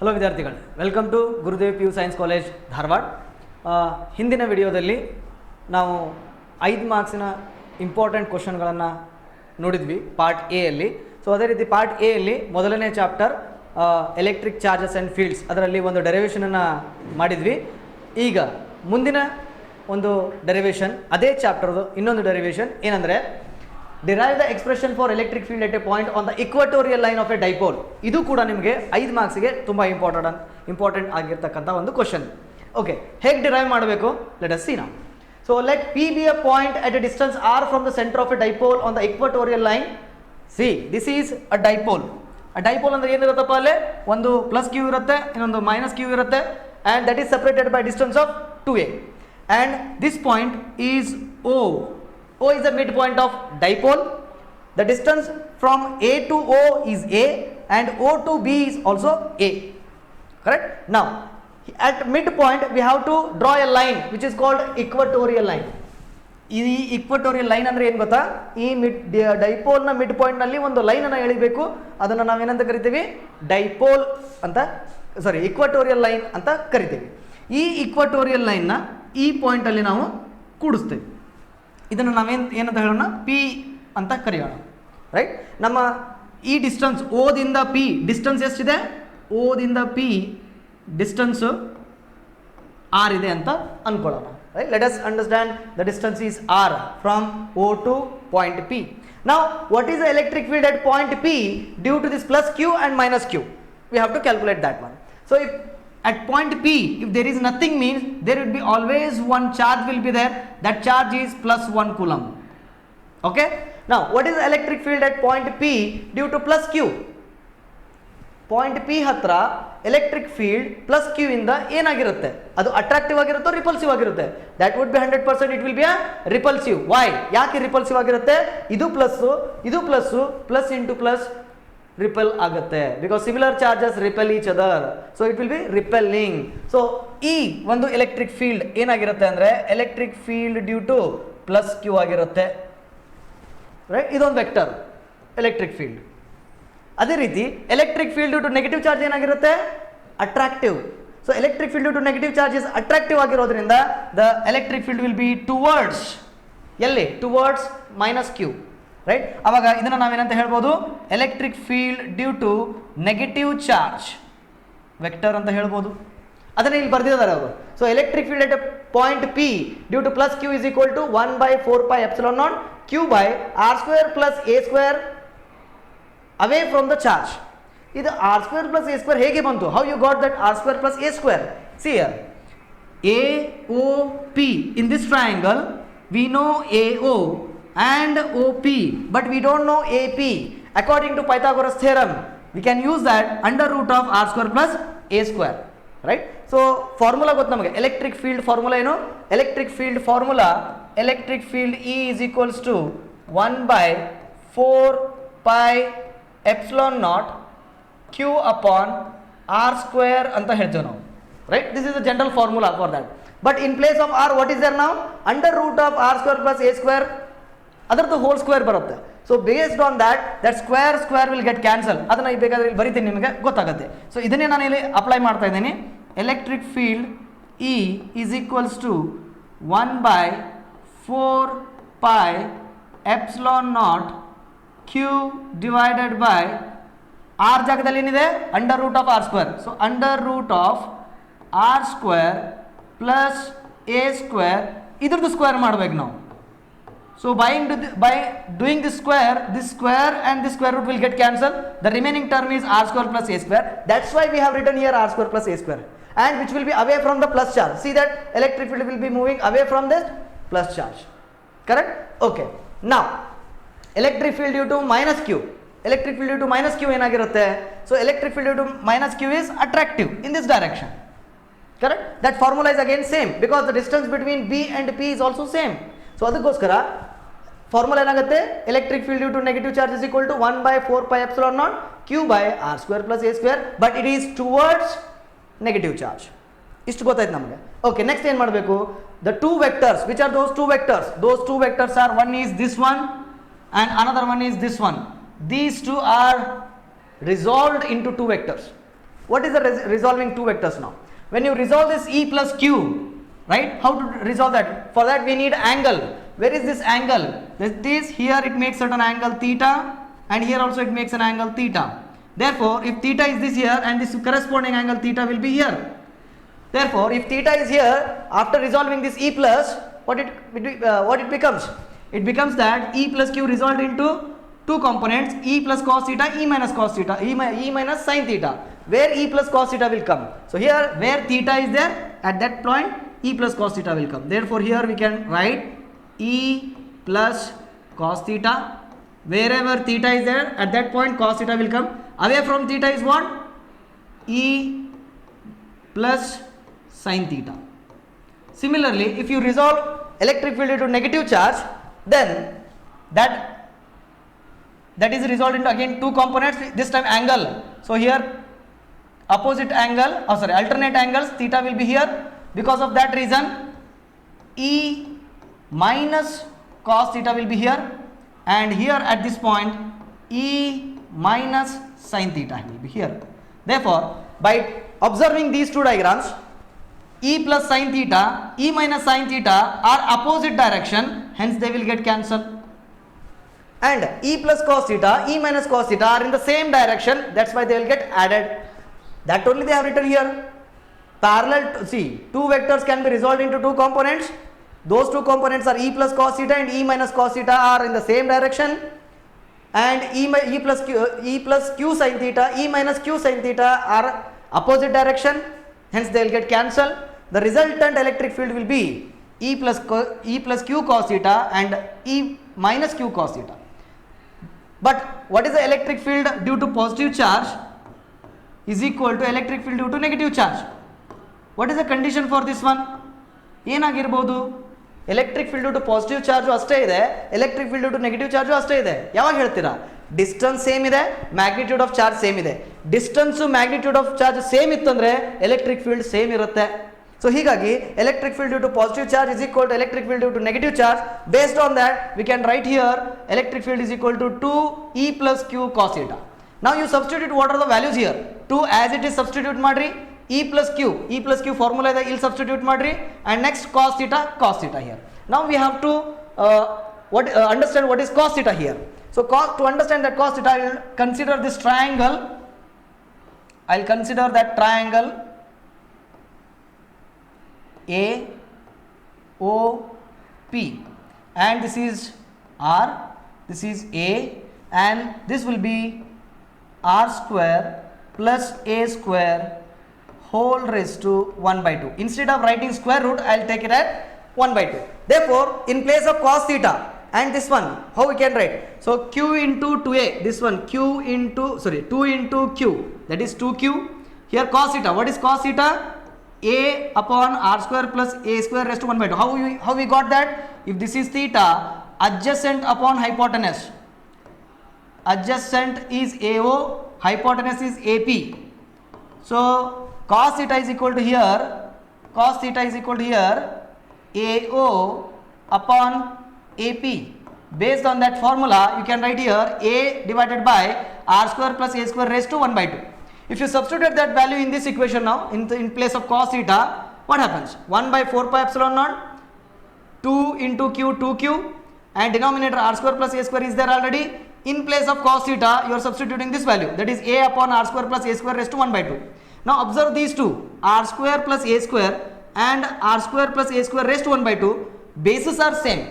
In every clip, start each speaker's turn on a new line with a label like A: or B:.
A: Hello ವಿದ್ಯಾರ್ಥಿಗಳು, welcome to Gurudev P U science college Dharwad. ಹಿಂದಿನ ವಿಡಿಯೋದಲ್ಲಿ ನಾವು 5 ಮಾರ್ಕ್ಸಿನ ಇಂಪಾರ್ಟೆಂಟ್ ಕ್ವಶನ್ಗಳನ್ನು ನೋಡಿದ್ವಿ ಪಾರ್ಟ್ ಎ ಅಲ್ಲಿ. ಸೊ ಅದೇ ರೀತಿ ಪಾರ್ಟ್ ಎ ಅಲ್ಲಿ ಮೊದಲನೇ chapter electric charges and fields, ಅದರಲ್ಲಿ ಒಂದು ಡೆರಿವೇಷನನ್ನು ಮಾಡಿದ್ವಿ. ಈಗ ಮುಂದಿನ ಒಂದು ಡೆರಿವೇಷನ್, ಅದೇ ಚಾಪ್ಟರ್ದು ಇನ್ನೊಂದು ಡೆರಿವೇಷನ್ ಏನಂದರೆ derive the expression for electric field at a point on the equatorial line of A dipole. ಇದು ಕೂಡ ನಿಮಗೆ 5 ಮಾರ್ಕ್ಸಿಗೆ ತುಂಬ ಇಂಪಾರ್ಟೆಂಟ್ ಆಗಿರ್ತಕ್ಕಂಥ ಒಂದು ಕ್ವಶನ್. ಓಕೆ, ಹೇಗೆ ಡಿರೈವ್ ಮಾಡಬೇಕು let us see now. So let P be a point at a distance are from the centre of A dipole on the equatorial line. See this is a dipole. A dipole ಅಂದರೆ ಏನಿರುತ್ತಪ್ಪ, ಅಲ್ಲೇ ಒಂದು plus Q ಇರುತ್ತೆ, ಇನ್ನೊಂದು minus Q ಇರುತ್ತೆ, and that is separated by distance of 2a. And this point is O. O is the midpoint of dipole. The distance from A to O is A and O to B is also A. Correct? Now, at midpoint we have to draw a line which is called equatorial line. ಈ equatorial line ಅಂದರೆ ಏನು ಗೊತ್ತಾ, ಈ ಡೈಪೋಲ್ನ mid ಪಾಯಿಂಟ್ನಲ್ಲಿ ಒಂದು ಲೈನನ್ನು ಎಳಿಬೇಕು. ಅದನ್ನು ನಾವೇನಂತ ಕರಿತೀವಿ, ಡೈಪೋಲ್ ಅಂತ, ಇಕ್ವಟೋರಿಯಲ್ ಲೈನ್ ಅಂತ ಕರಿತೀವಿ. ಈ ಇಕ್ವಟೋರಿಯಲ್ ಲೈನ್ನ ಈ ಪಾಯಿಂಟಲ್ಲಿ ನಾವು ಕೂಡಿಸ್ತೇವೆ. ಇದನ್ನು ಏನಂತ ಹೇಳೋಣ, ಪಿ ಅಂತ ಕರೆಯೋಣ. ರೈಟ್? ನಮ್ಮ ಈ ಡಿಸ್ಟೆನ್ಸ್ ಓದಿಂದ ಪಿ ಡಿಸ್ಟೆನ್ಸ್ ಎಷ್ಟಿದೆ, ಓದಿಂದ ಪಿ ಡಿಸ್ಟೆನ್ಸು ಆರ್ ಇದೆ ಅಂತ ಅಂದ್ಕೊಳ್ಳೋಣ. Right? Let us understand the distance is r from O to point P. Now what is the electric field at point P due to this plus q and minus q? We have to calculate that one. So if at point P, if there is nothing, means there will be always one charge will be there. That charge is plus 1 coulomb. Okay? Now, what is the electric field at point P due to plus Q? Point P hatra electric field plus Q ಇಂದ ಏನಾಗಿರುತ್ತೆ, ಅದು attractive ಆಗಿರುತ್ತೋ repulsive ಆಗಿರುತ್ತೆ? That would be 100% it will be a repulsive. Why? ಯಾಕೆ repulsive ಆಗಿರುತ್ತೆ? ಇದು plus into plus repel ಆಗುತ್ತೆ, because similar charges repel each other, so it will be repelling. So ಈ ಒಂದು ಎಲೆಕ್ಟ್ರಿಕ್ ಫೀಲ್ಡ್ ಏನಾಗಿರುತ್ತೆ ಅಂದರೆ electric field due to plus q ಆಗಿರುತ್ತೆ. Right? ಇದೊಂದು ವೆಕ್ಟರ್ ಎಲೆಕ್ಟ್ರಿಕ್ ಫೀಲ್ಡ್. ಅದೇ ರೀತಿ electric field due to negative charge ಏನಾಗಿರುತ್ತೆ, attractive. So electric field due to negative charges attractive ಆಗಿರೋದ್ರಿಂದ the electric field will be towards, ಎಲ್ಲಿ, towards minus Q. Right? ಅವಾಗ ಇದನ್ನು ನಾವೇನಂತ ಹೇಳ್ಬೋದು, electric field due to negative charge vector ಅಂತ ಹೇಳ್ಬೋದು. ಅದನ್ನು ಇಲ್ಲಿ ಬರ್ದಿದ್ದಾರೆ ಅವರು. So electric field at point P due to plus q is equal to 1/4πε0 q by r² plus a² away from the charge. ಇದು r² plus a² ಹೇಗೆ ಬಂತು? How you got that r² plus a²? See here, AOP in this triangle we know AO and OP, but we don't know AP. According to Pythagoras theorem, we can use that under root of r² plus a². Right? So formula ಗೊತ್ತು ನಮಗೆ. Electric field formula ಏನು? Electric field formula, electric field E is equals to 1/4πε0 q upon r² ಅಂತ ಹೇಳ್ತೇವೆ ನಾವು. Right? This is the general formula for that. But in place of r, what is there now? Under root of r² plus a², ಅದರದ್ದು whole square ಬರುತ್ತೆ. So based on that square will get cancel. ಅದನ್ನು ಬೇಕಾದ್ರೆ ಇಲ್ಲಿ ಬರಿತೀನಿ, ನಿಮಗೆ ಗೊತ್ತಾಗುತ್ತೆ. So ಇದನ್ನೇ ನಾನು ಇಲ್ಲಿ ಅಪ್ಲೈ ಮಾಡ್ತಾ ಇದ್ದೀನಿ. Electric field E is equals to 1/4πε0 q divided by r ಜಾಗದಲ್ಲಿ ಏನಿದೆ, under root of r². So under root of r² plus a², ಇದ್ರದ್ದು ಸ್ಕ್ವೇರ್ ಮಾಡ್ಬೇಕು ನಾವು. So by doing this square and this square root will get cancelled. The remaining term is r² plus a². That's why we have written here r² plus a², and which will be away from the plus charge. See that electric field will be moving away from this plus charge. Correct? Okay. Now electric field due to minus q. Electric field due to minus q ಏನಾಗಿರುತ್ತೆ? So electric field due to minus q is attractive in this direction. Correct? That formula is again same because the distance between B and P is also same. So ಅದಕ್ಕೋಸ್ಕರ formula ಏನಾಗುತ್ತೆ, electric field due to negative charge is equal to 1/4πε0 q by r² plus a², but it is towards negative charge. ಇಷ್ಟು ಗೊತ್ತಾಯ್ತು ನಮಗೆ. Okay, next ಏನು ಮಾಡಬೇಕು, the two vectors, which are those two vectors? Those two vectors are, one is this one and another one is this one. These two are resolved into two vectors. What is the resolving two vectors now? When you resolve this E plus Q, right? How to resolve that? For that we need angle. Where is this angle? This here it makes certain angle theta, and here also it makes an angle theta. Therefore, if theta is this here and this corresponding angle theta will be here. Therefore, if theta is here, after resolving this E plus, what it becomes? It becomes that E plus Q resolved into two components, E plus cos theta, E minus cos theta, E minus sin theta, where E plus cos theta will come. So here where theta is there, at that point E plus cos theta will come. Therefore here we can write E plus cos theta. Wherever theta is there, at that point cos theta will come. Away from theta is what? E plus sin theta. Similarly, if you resolve electric field into negative charge, then that is resolved into again two components, this time angle. So here alternate angles, theta will be here. Because of that reason, E minus cos theta will be here, and here at this point E minus sin theta will be here. Therefore, by observing these two diagrams, E plus sin theta, E minus sin theta are opposite direction, hence they will get cancelled. And E plus cos theta, E minus cos theta are in the same direction, that's why they will get added. That only they have written here. Parallel, see, two vectors can be resolved into two components. Those two components are E plus cos theta and E minus cos theta are in the same direction, and E plus Q sin theta, E minus Q sin theta are opposite direction, hence they will get cancelled. The resultant electric field will be E plus Q cos theta and E minus Q cos theta. But what is the electric field due to positive charge is equal to electric field due to negative charge? What is the condition for this one? ಏನಾಗಿರ್ಬೋದು? Electric field to positive charge ಅಷ್ಟೇ ಇದೆ, electric field to negative charge ಅಷ್ಟೇ ಇದೆ. ಯಾವಾಗ ಹೇಳ್ತೀರಾ? Distance same ಇದೆ, magnitude of charge same ಇದೆ. Distance magnitude of charge same ಇತ್ತಂದ್ರೆ ಎಲೆಕ್ಟ್ರಿಕ್ ಫೀಲ್ಡ್ ಸೇಮ್ ಇರುತ್ತೆ. ಸೊ ಹೀಗಾಗಿ electric field due to positive charge is equal to electric field due to negative charge. Based on that we can write here electric field is equal to 2E plus Q cos theta. Now you substitute what are the values here? 2 as it is substitute ಮಾಡ್ರಿ, E plus Q formula ಇದೆ, ಇಲ್ಲಿ substitute ಮಾಡ್ರಿ, and next cos theta here. Now we have to understand what is cos theta here. So to understand that cos theta, I will consider this triangle. I will consider that triangle AOP, and this is R, this is A, and this will be R square plus A square whole raised to 1 by 2. Instead of writing square root, I will take it at 1 by 2. Therefore, in place of cos theta and this one, how we can write? So Q into 2A, this one 2 into Q, that is 2Q. Here cos theta, what is cos theta? A upon R square plus A square raised to 1 by 2. How we got that? If this is theta, adjacent upon hypotenuse. Adjacent is AO, hypotenuse is AP. So cos theta is equal to here AO upon AP. Based on that formula, you can write here A divided by R square plus A square raised to 1 by 2. If you substitute that value in this equation now, in place of cos theta, what happens? 1 by 4 pi epsilon naught, 2 into Q, 2Q, and denominator R square plus A square is there already. In place of cos theta, you are substituting this value, that is A upon R square plus A square raised to 1 by 2. Now observe these two, R square plus A square and R square plus A square raised to 1 by 2. Bases are same.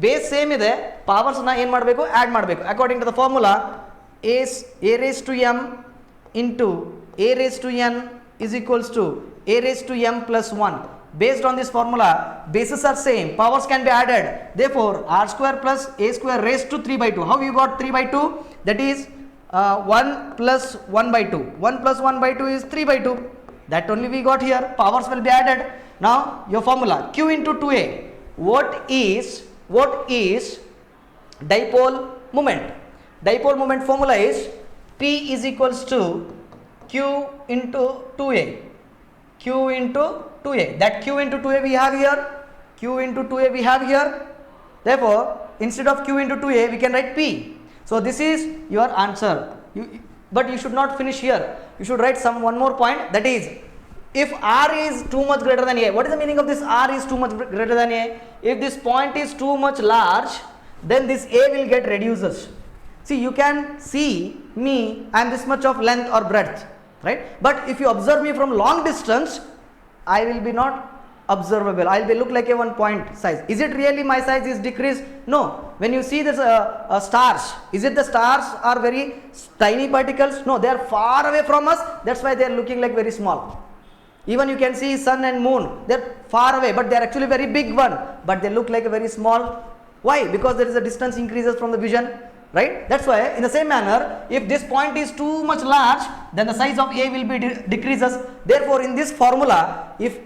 A: Base same ಇದೆ, powers na ಏನು ಮಾಡಬೇಕು? Add ಮಾಡಬೇಕು. According to the formula, A raised to M into A raised to N is equals to A raised to M plus 1. Based on this formula, bases are same, powers can be added. Therefore, R square plus A square raised to 3 by 2. How you got 3 by 2? That is 1 plus 1 by 2. 1 plus 1 by 2 is 3 by 2. That only we got here. Powers will be added. Now your formula Q into 2A. What is dipole moment? Dipole moment formula is P is equals to Q into 2A. Q into 2A. That Q into 2A we have here. Q into 2A we have here. Therefore, instead of Q into 2A, we can write P. So this is your answer. but you should not finish here. You should write one more point, that is, if r is too much greater than a, what is the meaning of this r is too much greater than a? If this point is too much large, then this a will get reduces. See, you can see me, I am this much of length or breadth, right? But if you observe me from long distance, I will be not observable. I will be look like a 1 point size. Is it really my size is decreased? No. When you see this stars, is it the stars are very tiny particles? No, they are far away from us. That's why they are looking like very small. Even you can see sun and moon, they are far away, but they are actually very big one, but they look like a very small. Why? Because there is a distance increases from the vision, right? That's why in the same manner, if this point is too much large, then the size of a will be decreases. Therefore, in this formula, if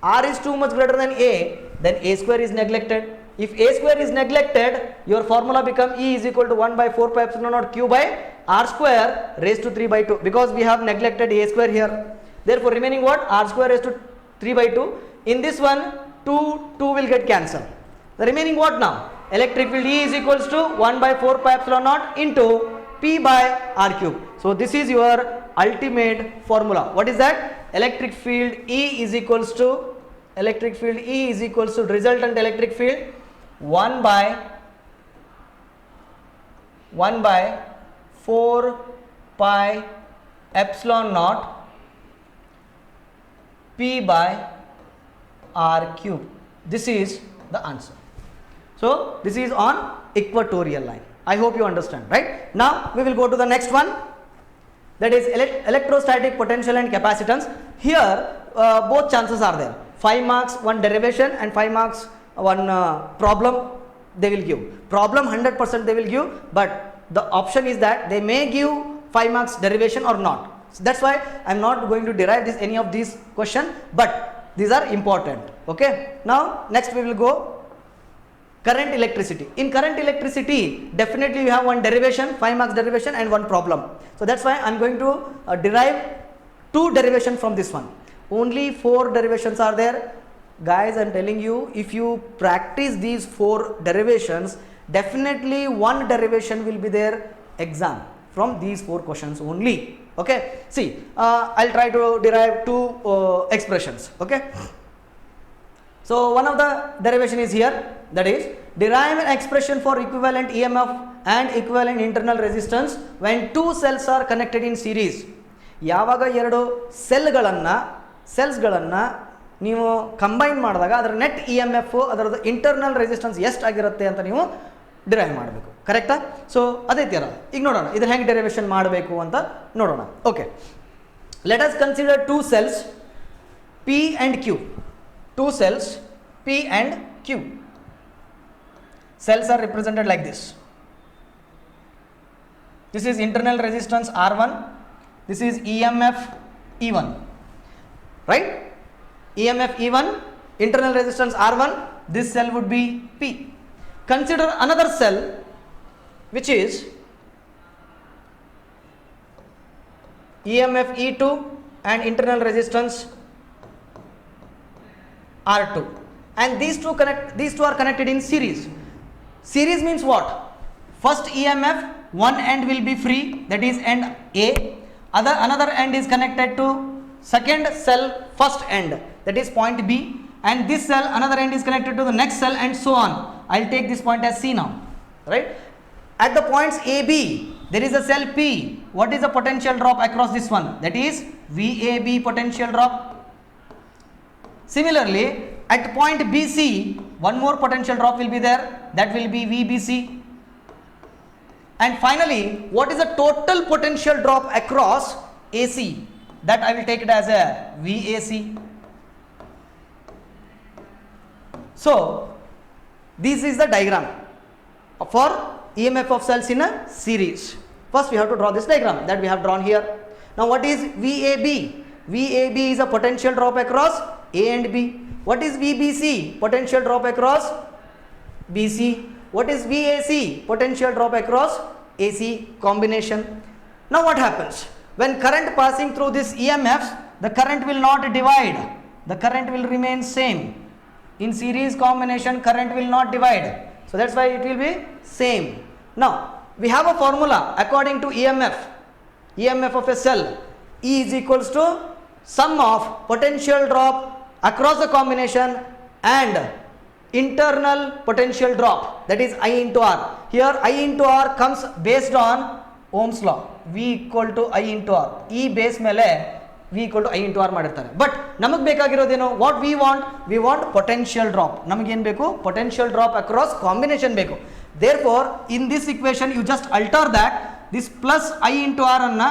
A: r is too much greater than a, then a square is neglected. If a square is neglected, your formula become E is equal to 1 by 4 pi epsilon naught q by r square raised to 3 by 2, because we have neglected a square here. Therefore, remaining what? R square raised to 3 by 2. In this one, 2 will get cancelled. The remaining what now? Electric field E is equals to 1 by 4 pi epsilon naught into P by R cube. So, this is your ultimate formula. What is that? Electric field E is equals to resultant electric field 1 by 4 pi epsilon naught P by R cube. This is the answer. So, this is on equatorial line. I hope you understand, right? Now, we will go to the next one, that is electrostatic potential and capacitance. Here, both chances are there. 5 marks, 1 derivation, and 5 marks, 1 problem they will give. Problem 100% they will give, but the option is that they may give 5 marks derivation or not. So that's why I am not going to derive any of these questions, but these are important. Okay. Now, next we will go current electricity. In current electricity, definitely you have 1 derivation, 5 marks derivation, and 1 problem. So that's why I am going to derive 2 derivation from this one. Only 4 derivations are there. Guys, I am telling you, if you practice these 4 derivations, definitely 1 derivation will be there exam from these 4 questions only. Okay. See, I'll try to derive 2 expressions. Okay. So, one of the derivation is here, that is, derive an expression for equivalent EMF and equivalent internal resistance when 2 cells are connected in series. ಯಾವಾಗ ಎರಡು ಸೆಲ್ಸ್ಗಳನ್ನು ನೀವು combine ಮಾಡಿದಾಗ ಅದರ net E M F ಅದರದ್ದು internal resistance ಎಷ್ಟು ಆಗಿರುತ್ತೆ ಅಂತ ನೀವು ಡಿರೈವ್ ಮಾಡಬೇಕು. ಕರೆಕ್ಟಾ? ಸೊ ಅದೇ ಥರ ಈಗ ನೋಡೋಣ ಇದನ್ನು ಹೆಂಗೆ ಡೆರಿವೇಷನ್ ಮಾಡಬೇಕು ಅಂತ ನೋಡೋಣ. Okay, let us consider 2 cells P and Q. 2 cells P and Q. Cells are represented like this. This is internal resistance R1. This is EMF E1. Right? EMF E1, internal resistance R1. This cell would be P. Consider another cell which is EMF E2 and internal resistance R2, and these two are connected in series. Series means what? First EMF, one end will be free, that is end A. Another end is connected to second cell first end, that is point B, and this cell another end is connected to the next cell, and so on. I'll take this point as C now, right? At the points AB, there is a cell P. What is the potential drop across this one? That is VAB potential drop. Similarly, at point BC, one more potential drop will be there, that will be VBC. And finally, what is the total potential drop across AC? That I will take it as a VAC. So, this is the diagram for EMF of cells in a series. First we have to draw this diagram that we have drawn here. Now what is VAB? VAB is a potential drop across A and B. What is VBC? Potential drop across BC. What is VAC? Potential drop across AC combination. Now what happens? When current passing through this EMFs, the current will not divide. The current will remain same. In series combination, current will not divide. So that's why it will be same. Now we have a formula according to EMF. EMF of a cell, E is equals to sum of potential drop across the combination and internal potential drop, that is I into R. Here I into R comes based on Ohm's law, V equal to I into R. E base ಮೇಲೆ V equal to I into R ಮಾಡಿರ್ತಾರೆ. But ನಮಗೆ ಬೇಕಾಗಿರೋದೇನು, what we want potential drop. ನಮಗೇನು ಬೇಕು, potential drop across combination ಬೇಕು. Therefore in this equation you just alter that, this plus I into R ಅನ್ನು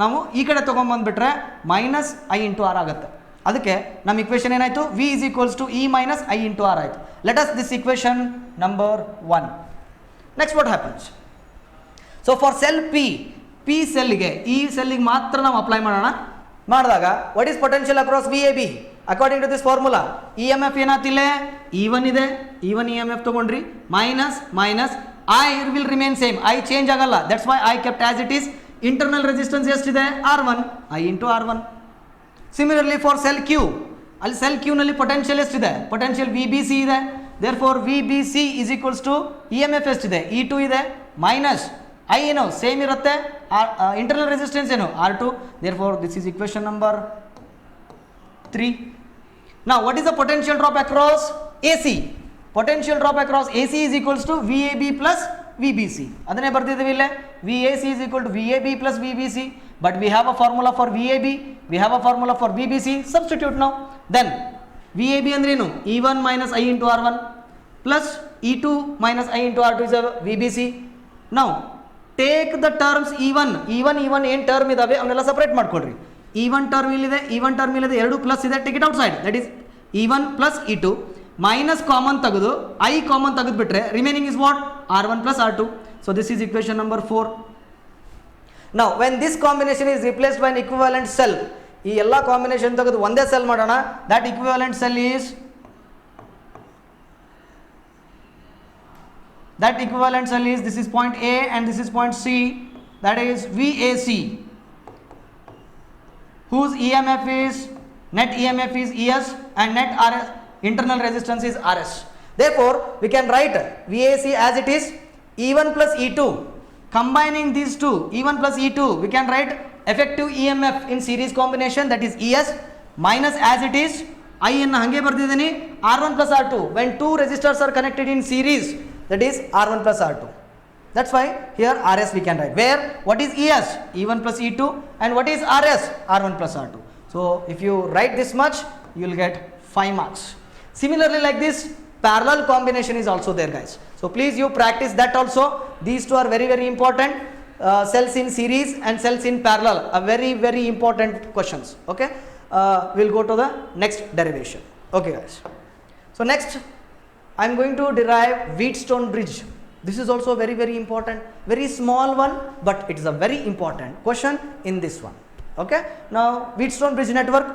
A: ನಾವು ಈ ಕಡೆ ತೊಗೊಂಬಂದ್ಬಿಟ್ರೆ ಮೈನಸ್ ಐ ಇಂಟು ಆರ್ ಆಗುತ್ತೆ. ಅದಕ್ಕೆ ನಮ್ಮ ಇಕ್ವೇಷನ್ ಏನಾಯಿತು, V is equals to E minus I into R ಆಯಿತು. Let us this equation number 1. Next what happens, so for cell P ಸೆಲ್ಗೆ, ಈ ಸೆಲ್ಲಿಗೆ ಮಾತ್ರ ನಾವು ಅಪ್ಲೈ ಮಾಡಿದಾಗ what is potential across V A B according to this formula. E M F ಏನಾಗ್ತಿಲ್ಲ, E1 ಇದೆ, E1 E M F ತೊಗೊಂಡ್ರಿ, minus I will remain same, I change ಆಗಲ್ಲ, that's why I kept as it is. Internal resistance ಎಷ್ಟಿದೆ, R1, I into R1. Similarly for cell q, ಅಲ್ಲಿ cell ಕ್ಯೂನಲ್ಲಿ potential ಎಷ್ಟಿದೆ, potential V B C ಇದೆ, therefore V B C is equals to E M F ಎಷ್ಟಿದೆ, E2 ಇದೆ, minus I ಏನು same ಇರುತ್ತೆ, internal resistance ಏನು R2. Therefore this is equation number 3. Now what is the potential drop across AC? Potential drop across AC is equals to VAB plus VBC. ಅದನ್ನೇ ಬರ್ತಿದ್ದೀವಿ ಇಲ್ಲೇ, VAC is equal to VAB plus VBC, but we have a formula for VAB, we have a formula for VBC. Substitute now. Then VAB ಅಂದ್ರೇನು, E1 minus I into R1 plus E2 minus I into R2 is a VBC. Now take the terms E1 ಏನು term ಇದಾವೆ ಅವನ್ನೆಲ್ಲ separate ಮಾಡ್ಕೊಳ್ರಿ. E1 term ಇಲ್ಲಿದೆ, E1 term ಇಲ್ಲಿದೆ, ಎರಡು plus ಇದೆ, take it outside, that is E1 plus E2 minus common ತೆಗೆದು I common ತೆಗೆದುಬಿಟ್ರೆ remaining is what, R1 plus R2. So this is equation number 4. Now when this combination is replaced by an equivalent cell, ಈ ಎಲ್ಲ combination ತೆಗೆದು ಒಂದೇ cell ಮಾಡೋಣ, that equivalent cell is, this is point A and this is point C, that is VAC, whose EMF is, net EMF is ES and net RS, internal resistance is RS. Therefore we can write VAC as it is, E1 plus E2, combining these two, E1 plus E2, we can write effective EMF in series combination, that is ES, minus as it is I ಅನ್ನು ಹಾಗೆ ಬರ್ತಿದ್ದೀನಿ R1 plus R2. when two resistors are connected in series, that is R1 plus R2. That's why here RS we can write. Where what is ES, E1 plus E2, and what is RS, R1 plus R2. So if you write this much, you will get 5 marks. Similarly like this, parallel combination is also there, guys. So please you practice that also. These two are very very important. Cells in series and cells in parallel are very very important questions. Okay, we'll go to the next derivation. Okay guys, so next I am going to derive Wheatstone bridge. This is also very very important, very small one, but it is a very important question in this one. Okay, now Wheatstone bridge network,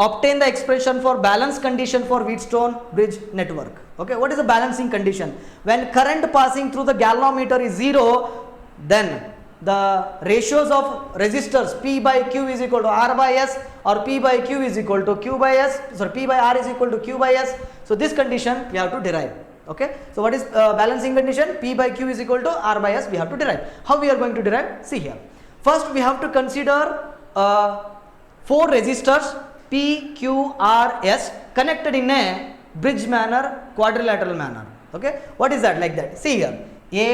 A: obtain the expression for balance condition for Wheatstone bridge network. Okay, what is the balancing condition? When current passing through the galvanometer is 0, then the ratios of resistors P by Q is equal to R by S, or P by Q is equal to Q by S, sorry, P by R is equal to Q by S. So this condition we have to derive. Okay, so what is balancing condition? P by Q is equal to R by S, we have to derive. How we are going to derive? See here, first we have to consider 4 resistors P, Q, R, S connected in a bridge manner, quadrilateral manner. Okay, what is that? Like that, see here, A,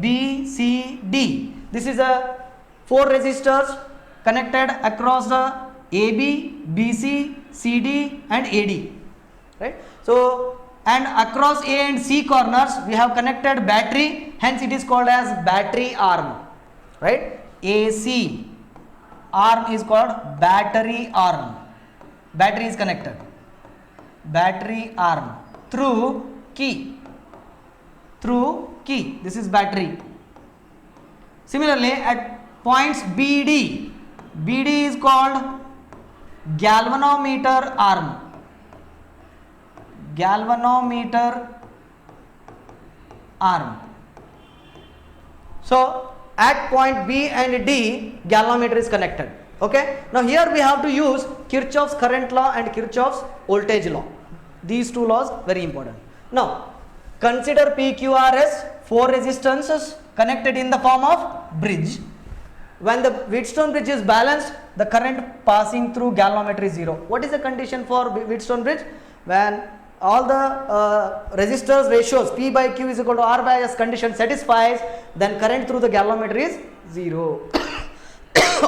A: B, C, D. This is a 4 resistors connected across the AB, BC, CD and AD, right? So and across A and C corners we have connected battery, hence it is called as battery arm, right? AC arm is called battery arm. Battery is connected, battery arm through key, this is battery. Similarly at points BD is called galvanometer arm, so at point B and D galvanometer is connected. Okay, now here we have to use Kirchhoff's current law and Kirchhoff's voltage law. These two laws very important. Now consider PQRS, 4 resistances connected in the form of bridge. when the Wheatstone bridge is balanced, the current passing through galvanometer is 0. What is the condition for Wheatstone bridge? When all the resistors ratios P by Q is equal to R by S condition satisfies, then current through the galvanometer is 0.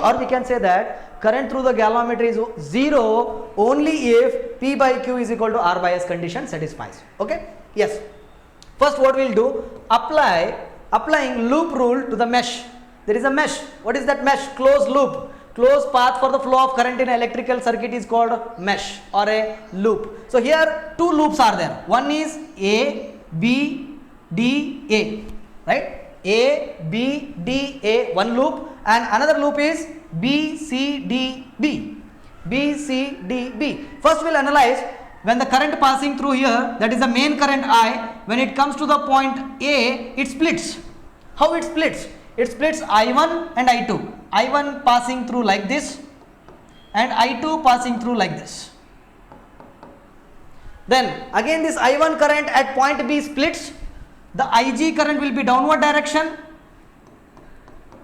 A: Or we can say that current through the galvanometer is 0 only if P by Q is equal to R by S condition satisfies. Okay? Yes. First what we will do, applying loop rule to the mesh. There is a mesh. What is that mesh? Closed loop. Closed path for the flow of current in an electrical circuit is called mesh or a loop. So here two loops are there. One is A, B, D, A. Right? A, B, D, A, one loop, and another loop is B, C, D, B. B, C, D, B. First we will analyze when the current passing through here, that is the main current I, when it comes to the point A, it splits. How it splits? It splits I1 and I2. I1 passing through like this and I2 passing through like this. Then again this I1 current at point B splits. The IG current will be downward direction.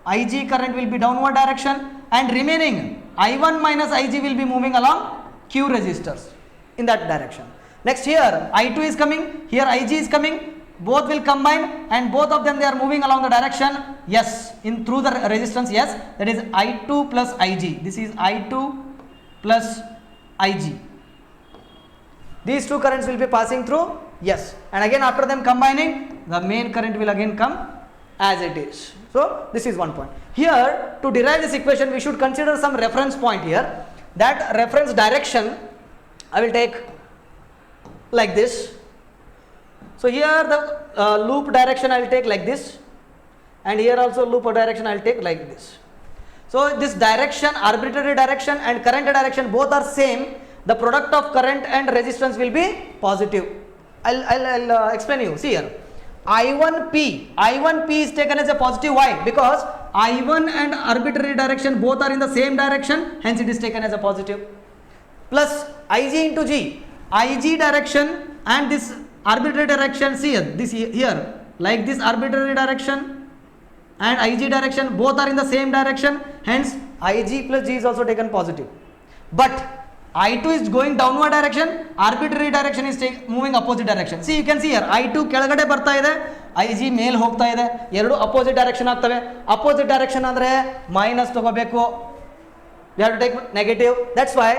A: IG current will be downward direction, and remaining I1 minus IG will be moving along Q resistors in that direction. Next here I2 is coming, here IG is coming, both will combine and both of them they are moving along the direction, yes, in through the resistance, yes, that is I2 plus IG. This is I2 plus IG. These two currents will be passing through, yes, and again after them combining, the main current will again come as it is. So this is one point. Here to derive this equation we should consider some reference point here. That reference direction I will take like this. So here the loop direction I will take like this, and here also loop direction I will take like this. So this direction, arbitrary direction and current direction both are same. The product of current and resistance will be positive. I'll explain you. See here, I1P is taken as a positive. Why? Because I1 and arbitrary direction both are in the same direction, hence it is taken as a positive. Plus IG into G, IG direction and this arbitrary direction, see here, this here, like this arbitrary direction and IG direction both are in the same direction, hence IG plus G is also taken positive. But I2 is going downward direction, arbitrary direction is moving opposite direction. See, you can see here I2 ಕೆಳಗಡೆ ಬರ್ತಾ ಇದೆ, IG ಮೇಲ್ ಹೋಗ್ತಾ ಇದೆ, ಎರಡು opposite direction ಆಗ್ತವೆ. Opposite direction ಅಂದ್ರೆ minus ತಗೋಬೇಕು, we have to take negative. That's why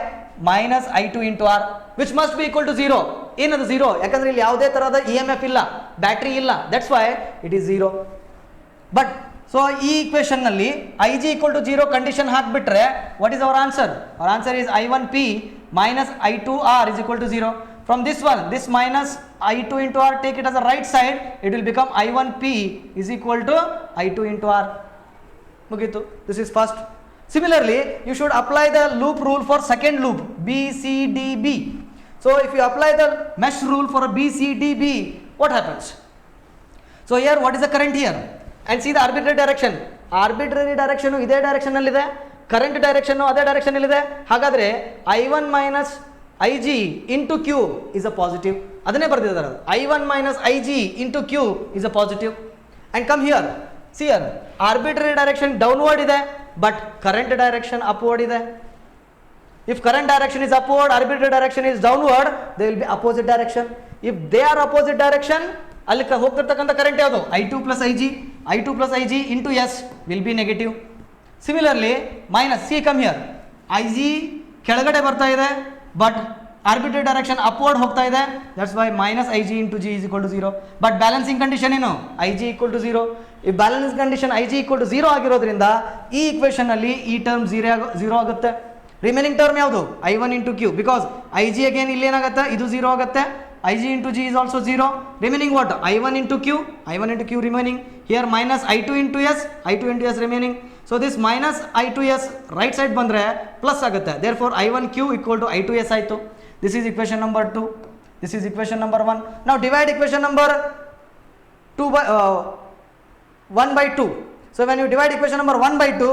A: minus I2 into R, which must be equal to 0. ಏನದು 0? ಯಾಕಂದ್ರೆ ಇಲ್ಲಿ ಯಾವುದೇ ತರಹದ EMF ಇಲ್ಲ, ಬ್ಯಾಟರಿ ಇಲ್ಲ, that's why it is 0. But so ಈ equation ನಲ್ಲಿ IG equal to 0 condition ಹಾಕ್ಬಿಟ್ರೆ what is our answer? Our answer is I1P minus I2R is equal to 0. From this one, this minus I2 into R, take it as a right side, it will become I1P is equal to I2 into R. ಮುಗೀತು. This is first. Similarly, you should apply the loop rule for second loop B, C, D, B. So if you apply the mesh rule for a B, C, D, B, what happens? So here what is the current here? And see the arbitrary direction. Arbitrary direction ಇದೇ direction ನಲ್ಲಿದೆ, current direction ಅದೇ direction ನಲ್ಲಿದೆ. ಹಾಗಾದ್ರೆ I1 minus IG into Q is a positive. ಅದನ್ನೇ ಬರೆದಿದ್ದಾರೆ. I1 minus IG into Q is a positive. And come here. See here, arbitrary direction downward ಇದೆ, but current direction upward ಇದೆ. If current direction is upward, arbitrary direction is downward, they will be opposite direction. If they are opposite direction, ಅಲ್ಲಿ ಹೋಗ್ತಿರ್ತಕ್ಕಂಥ current ಯಾವುದು? I2 plus IG into S will be negative. Similarly, minus, see come here, IG ಕೆಳಗಡೆ ಬರ್ತಾ ಇದೆ, but arbitrary direction upward ಹೋಗ್ತಾ ಇದೆ, that's why minus IG into G is equal to 0. But balancing condition ಏನು? IG equal to 0. ಈ balancing condition IG equal to 0 ಆಗಿರೋದ್ರಿಂದ ಈ equation ನಲ್ಲಿ ಈ term 0 ಆಗುತ್ತೆ. ರಿಮೈನಿಂಗ್ ಟರ್ಮ್ ಯಾವುದು? I1 into Q, because IG again ಇಲ್ಲಿ ಏನಾಗುತ್ತೆ? ಇದು 0 ಆಗುತ್ತೆ. IG into G is also 0. Remaining what? I1 into Q remaining. Here minus I2 into S remaining. So this minus I2S right side ಬಂದ್ರೆ plus ಆಗುತ್ತೆ. Therefore I1Q equal to I2S ಆಯಿತು. This is equation number 2. This is equation number 1. Now divide equation number 1 by 2. So when you divide equation number 1 by 2,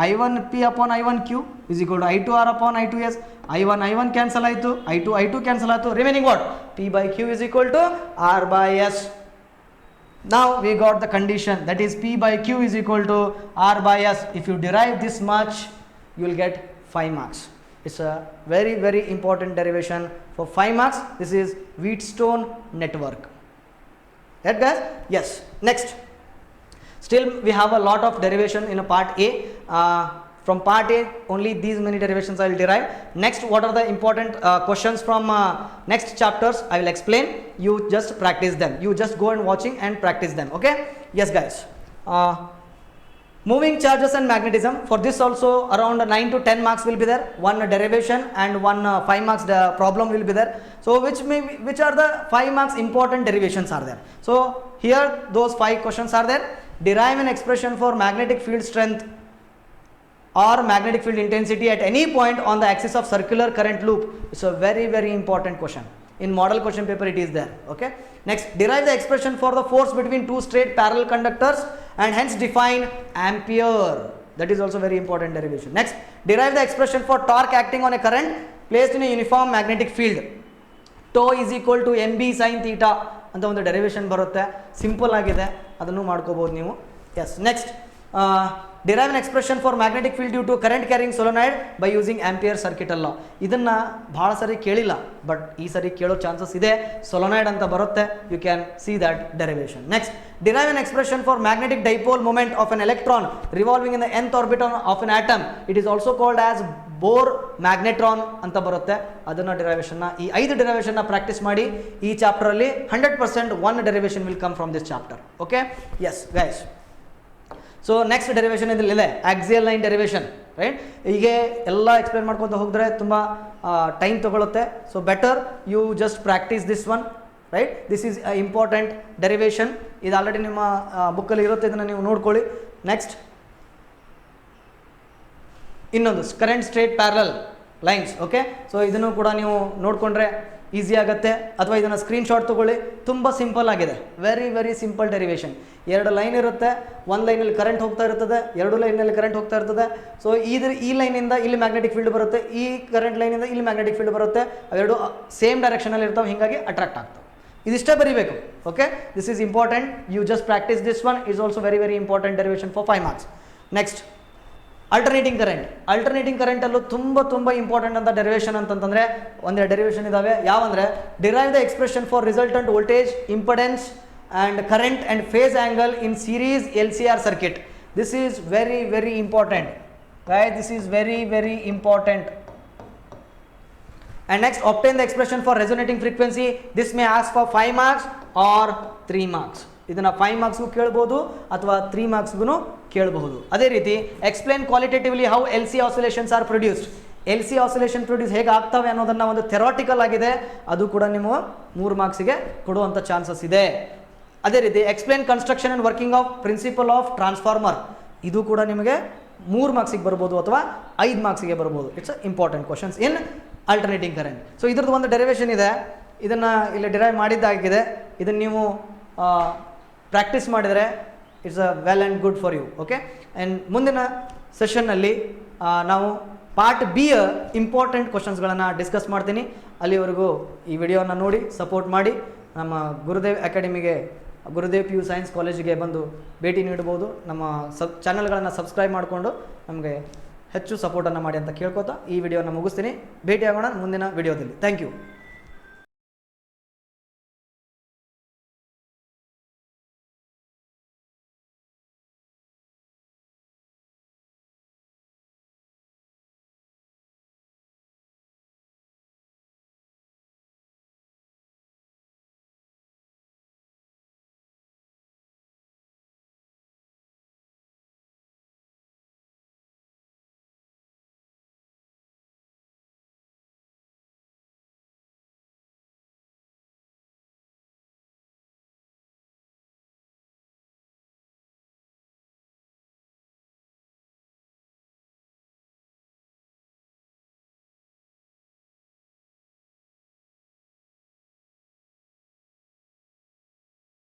A: I1P upon I1Q is equal to I2R upon I2S. I1 cancel ಆಯಿತು, I2 cancel ಆಯಿತು. Remaining what? P by Q is equal to R by S. Now we got the condition, that is P by Q is equal to R by S. If you derive this much, you will get 5 marks. It's a very, very important derivation for 5 marks. This is Wheatstone network. Right guys? Yes. Next. Still we have a lot of derivation in a part A. From part A, only these many derivations I will derive. Next, what are the important questions from next chapters? I will explain. You just practice them. You just go and watching and practice them. Okay? Yes, guys. Moving charges and magnetism. For this also around 9 to 10 marks will be there. One derivation and one 5 marks problem will be there. So which are the 5 marks important derivations are there? So here those 5 questions are there. Derive an expression for magnetic field strength or magnetic field intensity at any point on the axis of circular current loop. It's a very, very important question. In model question paper it is there. Okay. Next, derive the expression for the force between two straight parallel conductors and hence define ampere. That is also very important derivation. Next, derive the expression for torque acting on a current placed in a uniform magnetic field. Tau is equal to mb sin theta ಅಂತ ಒಂದು derivation ಬರುತ್ತೆ. Simple ಆಗಿದೆ, ಅದನ್ನು ಮಾಡ್ಕೋಬಹುದು ನೀವು. Yes. Next, derive an expression for magnetic field due to current carrying solenoid by using ampere circuital law. ಇದನ್ನ ಬಹಳ ಸರಿ ಕೇಳಿಲ್ಲ, ಬಟ್ ಈ ಸರಿ ಕೇಳೋ ಚಾನ್ಸಸ್ ಇದೆ. ಸೊಲೊನಾಯ್ಡ್ ಅಂತ ಬರುತ್ತೆ. You can see that derivation. Next, derive an expression for magnetic dipole moment of an electron revolving in the nth orbit of an atom. It is also called as Bohr magnetron ಅಂತ ಬರುತ್ತೆ. ಅದನ್ನ derivation ನ, ಈ 5 derivation ನ practice ಮಾಡಿ. ಈ chapter ಅಲ್ಲಿ 100% one derivation will come from this chapter. Okay? Yes, guys. So next derivation ಇದರಲ್ಲಿದೆ ಆಕ್ಸಿಯಲ್ ಲೈನ್ ಡೆರಿವೇಶನ್. ರೈಟ್? ಹೀಗೆ ಎಲ್ಲ ಎಕ್ಸ್ಪ್ಲೇನ್ ಮಾಡ್ಕೊತ ಹೋಗಿದ್ರೆ ತುಂಬ ಟೈಮ್ ತಗೊಳುತ್ತೆ. So better you just practice this one. Right? This is important derivation. ಇದು already ನಿಮ್ಮ ಬುಕ್ಕಲ್ಲಿ ಇರುತ್ತೆ, ಇದನ್ನು ನೀವು ನೋಡ್ಕೊಳ್ಳಿ. ನೆಕ್ಸ್ಟ್, ಇನ್ನೊಂದು current straight parallel lines. Okay? So ಇದನ್ನು ಕೂಡ ನೀವು ನೋಡಿಕೊಂಡ್ರೆ ಈಸಿ ಆಗುತ್ತೆ, ಅಥವಾ ಇದನ್ನು ಸ್ಕ್ರೀನ್ಶಾಟ್ ತೊಗೊಳ್ಳಿ. ತುಂಬ ಸಿಂಪಲ್ ಆಗಿದೆ, very very simple derivation. 2 line ಇರುತ್ತೆ, ಒಂದು ಲೈನಲ್ಲಿ ಕರೆಂಟ್ ಹೋಗ್ತಾ ಇರ್ತದೆ, 2 ಲೈನಲ್ಲಿ ಕರೆಂಟ್ ಹೋಗ್ತಾ ಇರ್ತದೆ. ಸೊ ಈ ಲೈನಿಂದ ಇಲ್ಲಿ ಮ್ಯಾಗ್ನೆಟಿಕ್ ಫೀಲ್ಡ್ ಬರುತ್ತೆ, ಈ ಕರೆಂಟ್ ಲೈನಿಂದ ಇಲ್ಲಿ ಮ್ಯಾಗ್ನೆಟಿಕ್ ಫೀಲ್ಡ್ ಬರುತ್ತೆ. ಅವೆರಡು ಸೇಮ್ ಡೈರೆಕ್ಷನಲ್ಲಿ ಇರ್ತಾವೆ, ಹೀಗಾಗಿ ಅಟ್ರಾಕ್ಟ್ ಆಗ್ತವೆ. ಇದಿಷ್ಟೇ ಬರೀಬೇಕು. Okay? This is important. You just practice this one. Is also very very important derivation for 5 marks. Next, alternating current. Alternating ಕರೆಂಟಲ್ಲೂ ತುಂಬ ಇಂಪಾರ್ಟೆಂಟ್ ಅಂತ ಡೆರಿವೇಶನ್ ಅಂತಂದರೆ ಒಂದೆರಡು ಡೆರಿವೇಶನ್ ಇದಾವೆ. ಯಾವಂದರೆ, derive the expression for resultant voltage, impedance and current and phase angle in series LCR circuit. This is very very important, guys. This is very very important. And next, obtain the expression for resonating frequency. This may ask for 5 marks or 3 marks. ಇದನ್ನ 5 ಮಾರ್ಕ್ಸ್ಗೂ ಕೇಳಬಹುದು ಅಥವಾ 3 ಮಾರ್ಕ್ಸ್ಗೂ ಕೇಳಬಹುದು. ಅದೇ ರೀತಿ explain qualitatively how LC oscillations are produced. LC oscillation produce ಹೇಗೆ ಆಗ್ತವೆ ಅನ್ನೋದನ್ನ ಒಂದು ಥೆರಾಟಿಕಲ್ ಆಗಿದೆ, ಅದು ಕೂಡ ನೀವು 3 ಮಾರ್ಕ್ಸಿಗೆ ಕೊಡುವಂಥ ಚಾನ್ಸಸ್ ಇದೆ. ಅದೇ ರೀತಿ explain construction and working of principle of transformer. ಇದು ಕೂಡ ನಿಮಗೆ 3 ಮಾರ್ಕ್ಸಿಗೆ ಬರ್ಬೋದು ಅಥವಾ 5 ಮಾರ್ಕ್ಸಿಗೆ ಬರ್ಬೋದು. It's important questions in alternating current. So ಇದ್ರದ್ದು ಒಂದು ಡೆರಿವೇಶನ್ ಇದೆ, ಇದನ್ನು ಇಲ್ಲಿ ಡಿರೈವ್ ಮಾಡಿದ್ದಾಗಿದೆ. ಇದನ್ನು ನೀವು ಪ್ರಾಕ್ಟೀಸ್ ಮಾಡಿದರೆ it's a well and good for you. Okay? And ಮುಂದಿನ ಸೆಷನ್ನಲ್ಲಿ ನಾವು ಪಾರ್ಟ್ ಬಿಯ ಇಂಪಾರ್ಟೆಂಟ್ ಕ್ವಶನ್ಸ್ಗಳನ್ನು ಡಿಸ್ಕಸ್ ಮಾಡ್ತೀನಿ. ಅಲ್ಲಿವರೆಗೂ ಈ ವಿಡಿಯೋನ ನೋಡಿ ಸಪೋರ್ಟ್ ಮಾಡಿ. ನಮ್ಮ ಗುರುದೇವ್ ಅಕಾಡೆಮಿಗೆ, ಗುರುದೇವ್ PU ಸೈನ್ಸ್ ಕಾಲೇಜಿಗೆ ಬಂದು ಭೇಟಿ ನೀಡಬಹುದು. ನಮ್ಮ ಚಾನಲ್ಗಳನ್ನು ಸಬ್ಸ್ಕ್ರೈಬ್ ಮಾಡಿಕೊಂಡು ನಮಗೆ ಹೆಚ್ಚು ಸಪೋರ್ಟನ್ನು ಮಾಡಿ ಅಂತ ಕೇಳ್ಕೊತಾ ಈ ವಿಡಿಯೋನ ಮುಗಿಸ್ತೀನಿ. ಭೇಟಿಯಾಗೋಣ ಮುಂದಿನ ವಿಡಿಯೋದಲ್ಲಿ. Thank you.